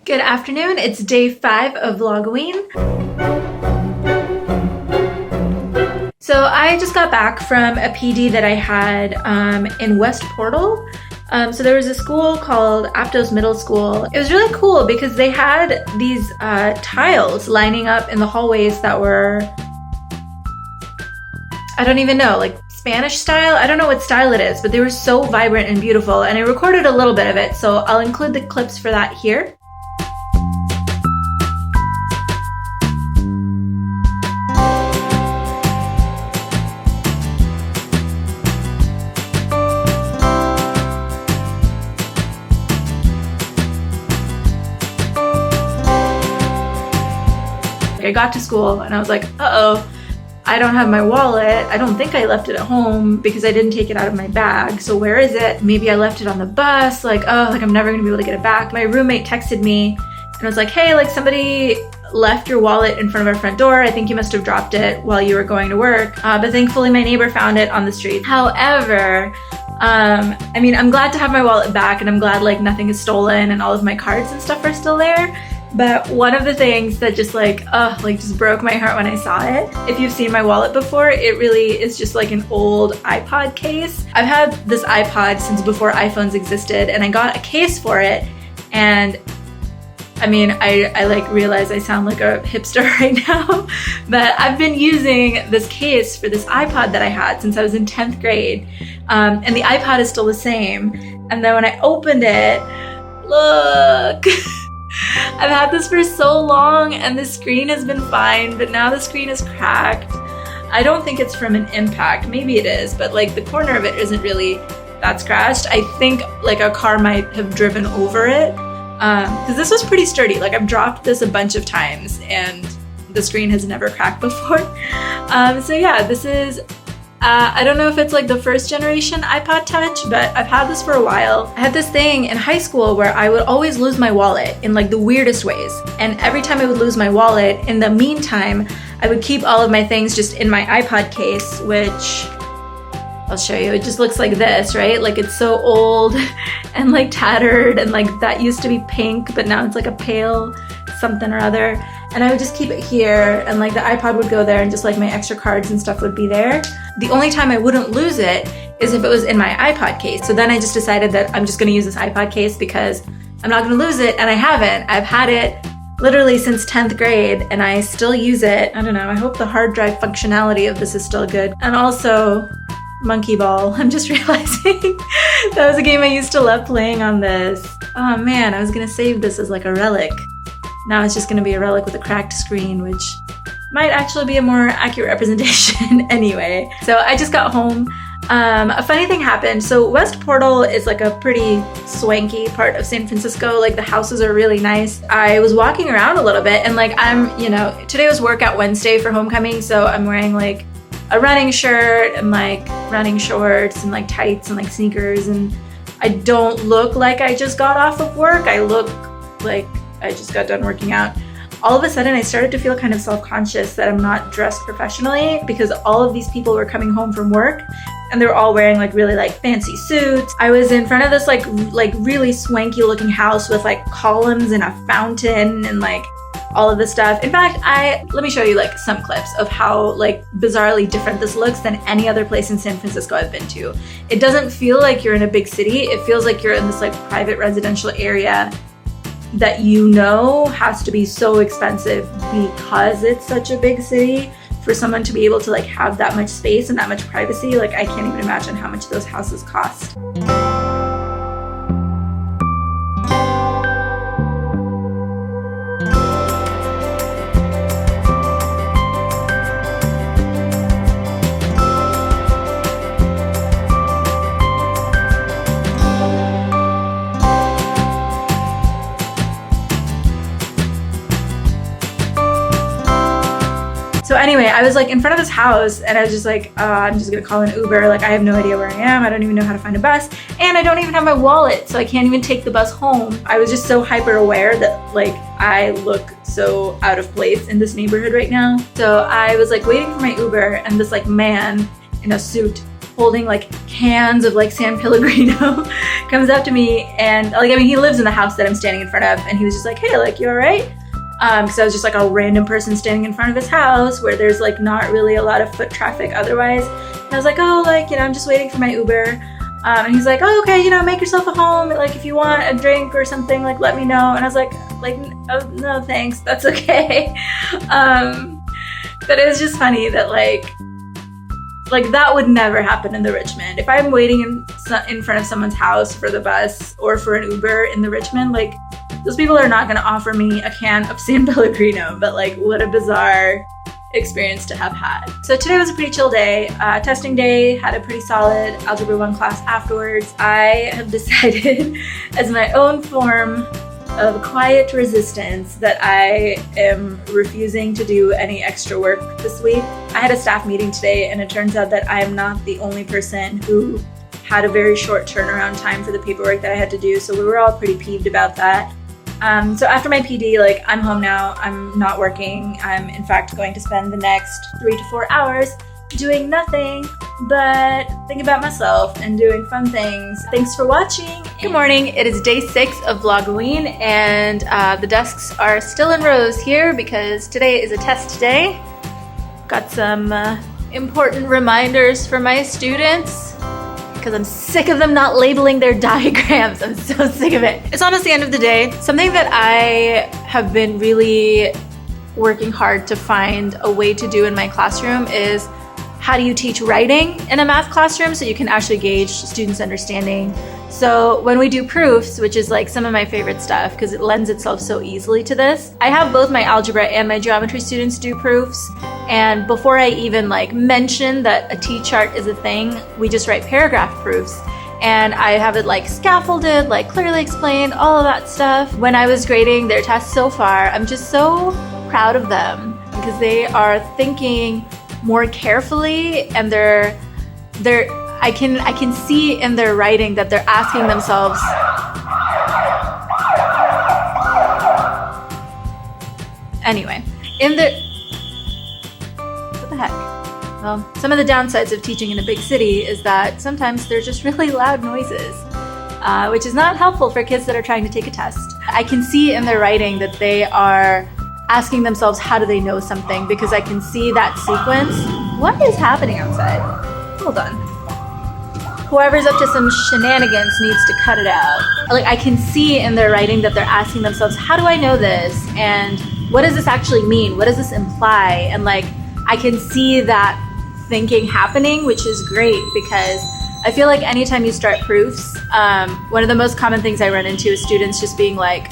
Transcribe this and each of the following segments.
Good afternoon, it's day 5 of Vlogoween. So I just got back from a PD that I had in West Portal. So there was a school called Aptos Middle School. It was really cool because they had these tiles lining up in the hallways that were, I don't even know, like Spanish style? I don't know what style it is, but they were so vibrant and beautiful, and I recorded a little bit of it, so I'll include the clips for that here. I got to school and I was like, uh-oh, I don't have my wallet. I don't think I left it at home because I didn't take it out of my bag. So where is it? Maybe I left it on the bus. Like, oh, like I'm never gonna be able to get it back. My roommate texted me and was like, hey, like somebody left your wallet in front of our front door. I think you must have dropped it while you were going to work. But thankfully my neighbor found it on the street. However, I mean, I'm glad to have my wallet back and I'm glad like nothing is stolen and all of my cards and stuff are still there. But one of the things that just just broke my heart when I saw it, if you've seen my wallet before, it really is just like an old iPod case. I've had this iPod since before iPhones existed, and I got a case for it, and I mean, I like realize I sound like a hipster right now, but I've been using this case for this iPod that I had since I was in 10th grade, and the iPod is still the same. And then when I opened it, look! I've had this for so long and the screen has been fine, but now the screen is cracked. I don't think it's from an impact. Maybe it is, but like the corner of it isn't really that scratched. I think like a car might have driven over it because this was pretty sturdy. Like I've dropped this a bunch of times and the screen has never cracked before. So yeah, this is I don't know if it's like the first generation iPod Touch, but I've had this for a while. I had this thing in high school where I would always lose my wallet in like the weirdest ways. And every time I would lose my wallet, in the meantime, I would keep all of my things just in my iPod case, which I'll show you. It just looks like this, right? Like it's so old and like tattered, and like that used to be pink, but now it's like a pale something or other. And I would just keep it here, and like the iPod would go there and just like my extra cards and stuff would be there. The only time I wouldn't lose it is if it was in my iPod case. So then I just decided that I'm just gonna use this iPod case because I'm not gonna lose it, and I haven't. I've had it literally since 10th grade and I still use it. I don't know, I hope the hard drive functionality of this is still good. And also, Monkey Ball. I'm just realizing that was a game I used to love playing on this. Oh man, I was gonna save this as like a relic. Now it's just gonna be a relic with a cracked screen, which might actually be a more accurate representation anyway. So I just got home. A funny thing happened. So West Portal is like a pretty swanky part of San Francisco. Like the houses are really nice. I was walking around a little bit and like today was workout Wednesday for homecoming, so I'm wearing like a running shirt and like running shorts and like tights and like sneakers, and I don't look like I just got off of work. I look like I just got done working out. All of a sudden I started to feel kind of self-conscious that I'm not dressed professionally because all of these people were coming home from work and they were all wearing like really like fancy suits. I was in front of this like really swanky looking house with like columns and a fountain and like all of this stuff. In fact, let me show you like some clips of how like bizarrely different this looks than any other place in San Francisco I've been to. It doesn't feel like you're in a big city. It feels like you're in this like private residential area that has to be so expensive because it's such a big city for someone to be able to like have that much space and that much privacy. Like I can't even imagine how much those houses cost. So anyway, I was like in front of this house and I was just like, I'm just gonna call an Uber. Like I have no idea where I am. I don't even know how to find a bus. And I don't even have my wallet, so I can't even take the bus home. I was just so hyper aware that like I look so out of place in this neighborhood right now. So I was like waiting for my Uber, and this like man in a suit holding like cans of like San Pellegrino, comes up to me and like, I mean, he lives in the house that I'm standing in front of, and he was just like, hey, like, you all right? Because I was just like a random person standing in front of his house where there's like not really a lot of foot traffic otherwise. And I was like, oh, like, you know, I'm just waiting for my Uber. And he's like, oh, okay, you know, make yourself at home. Like, if you want a drink or something, like, let me know. And I was like, oh, no, thanks, that's okay. But it was just funny that like that would never happen in the Richmond. If I'm waiting in front of someone's house for the bus or for an Uber in the Richmond, like, those people are not gonna offer me a can of San Pellegrino, but like, what a bizarre experience to have had. So today was a pretty chill day. Testing day, had a pretty solid Algebra 1 class afterwards. I have decided as my own form of quiet resistance that I am refusing to do any extra work this week. I had a staff meeting today, and it turns out that I am not the only person who had a very short turnaround time for the paperwork that I had to do, so we were all pretty peeved about that. So after my PD, like, I'm home now, I'm not working. I'm in fact going to spend the next 3 to 4 hours doing nothing but thinking about myself and doing fun things. Thanks for watching. Good morning, it is day 6 of Vlogoween, and the desks are still in rows here because today is a test day. Got some important reminders for my students, because I'm sick of them not labeling their diagrams. I'm so sick of it. It's almost the end of the day. Something that I have been really working hard to find a way to do in my classroom is how do you teach writing in a math classroom so you can actually gauge students' understanding. So when we do proofs, which is like some of my favorite stuff because it lends itself so easily to this, I have both my algebra and my geometry students do proofs. And before I even like mention that a T-chart is a thing, we just write paragraph proofs. And I have it like scaffolded, like clearly explained, all of that stuff. When I was grading their tests so far, I'm just so proud of them because they are thinking more carefully, and I can see in their writing that they're asking themselves, anyway, what the heck? Well, some of the downsides of teaching in a big city is that sometimes there's just really loud noises, which is not helpful for kids that are trying to take a test. I can see in their writing that they are asking themselves, how do they know something? Because I can see that sequence. What is happening outside? Hold on. Whoever's up to some shenanigans needs to cut it out. Like, I can see in their writing that they're asking themselves, how do I know this? And what does this actually mean? What does this imply? And like, I can see that thinking happening, which is great because I feel like anytime you start proofs, one of the most common things I run into is students just being like,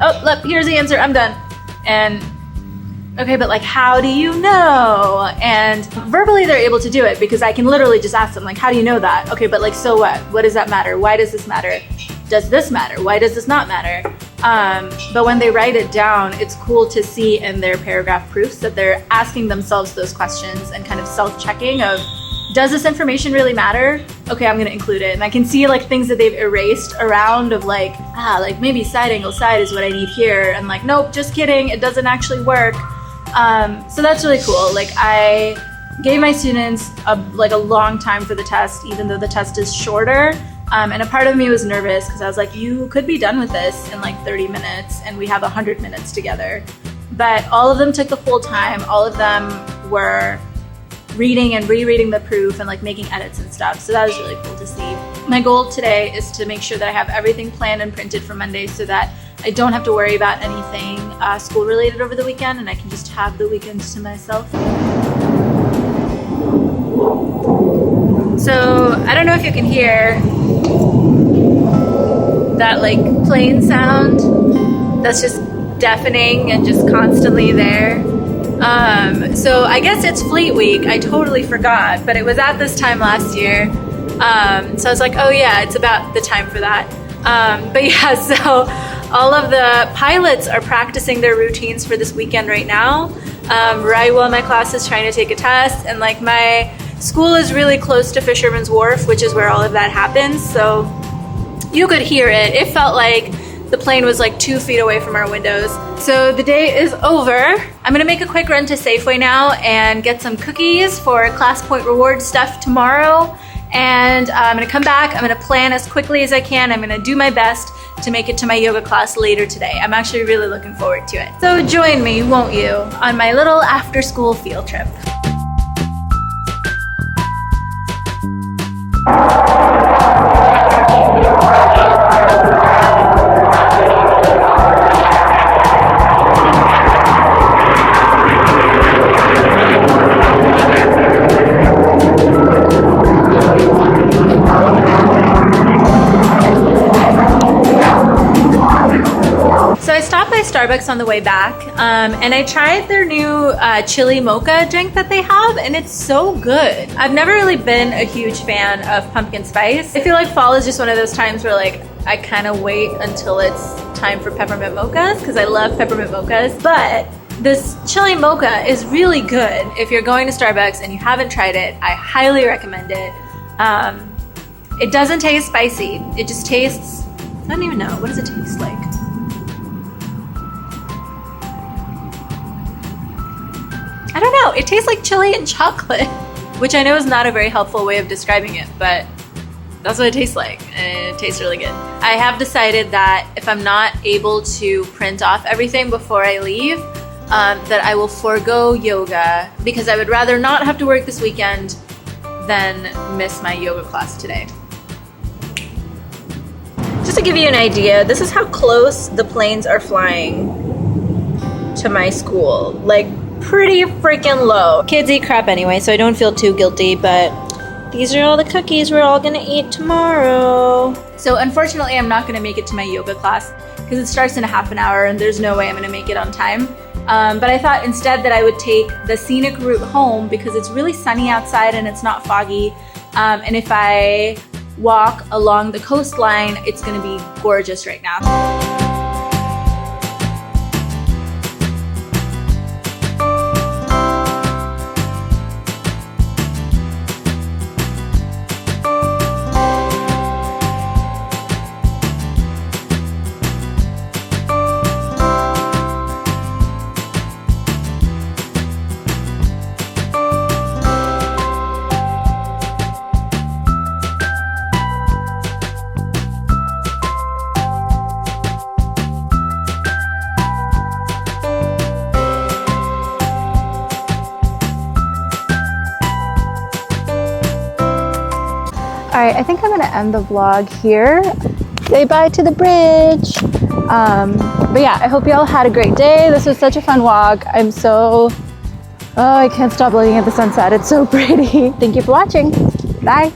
oh, look, here's the answer, I'm done. And okay, but like, how do you know? And verbally they're able to do it because I can literally just ask them, like, how do you know that? Okay, but like, so what? What does that matter? Why does this matter? Does this matter? Why does this not matter? But when they write it down, it's cool to see in their paragraph proofs that they're asking themselves those questions and kind of self-checking of, does this information really matter? Okay, I'm gonna include it. And I can see like things that they've erased around of like, like maybe side angle side is what I need here. And like, nope, just kidding, it doesn't actually work. So that's really cool. Like, I gave my students a long time for the test, even though the test is shorter. And a part of me was nervous because I was like, you could be done with this in like 30 minutes and we have 100 minutes together. But all of them took the full time. All of them were reading and rereading the proof and like making edits and stuff. So that was really cool to see. My goal today is to make sure that I have everything planned and printed for Monday so that I don't have to worry about anything school related over the weekend, and I can just have the weekends to myself. So I don't know if you can hear that like plane sound that's just deafening and just constantly there. So I guess it's Fleet Week. I totally forgot, but it was at this time last year. So I was like, oh yeah, it's about the time for that. But yeah, so all of the pilots are practicing their routines for this weekend right now. Right while my class is trying to take a test, and like my school is really close to Fisherman's Wharf, which is where all of that happens. So you could hear it. It felt like the plane was like 2 feet away from our windows. So the day is over. I'm gonna make a quick run to Safeway now and get some cookies for class point reward stuff tomorrow. And I'm gonna come back, I'm gonna plan as quickly as I can, I'm gonna do my best to make it to my yoga class later today. I'm actually really looking forward to it. So join me, won't you, on my little after school field trip. Starbucks on the way back, and I tried their new chili mocha drink that they have, and it's so good. I've never really been a huge fan of pumpkin spice. I feel like fall is just one of those times where like I kind of wait until it's time for peppermint mochas because I love peppermint mochas, but this chili mocha is really good. If you're going to Starbucks and you haven't tried it, I highly recommend it. It doesn't taste spicy. It just tastes, I don't even know, what does it taste like? I don't know, it tastes like chili and chocolate, which I know is not a very helpful way of describing it, but that's what it tastes like, and it tastes really good. I have decided that if I'm not able to print off everything before I leave, that I will forego yoga because I would rather not have to work this weekend than miss my yoga class today. Just to give you an idea, this is how close the planes are flying to my school. Like, pretty freaking low. Kids eat crap anyway, so I don't feel too guilty, but these are all the cookies we're all gonna eat tomorrow. So unfortunately, I'm not gonna make it to my yoga class because it starts in a half an hour and there's no way I'm gonna make it on time. But I thought instead that I would take the scenic route home because it's really sunny outside and it's not foggy. And if I walk along the coastline, it's gonna be gorgeous right now. All right, I think I'm gonna end the vlog here. Say bye to the bridge. But yeah, I hope you all had a great day. This was such a fun walk. I can't stop looking at the sunset. It's so pretty. Thank you for watching. Bye.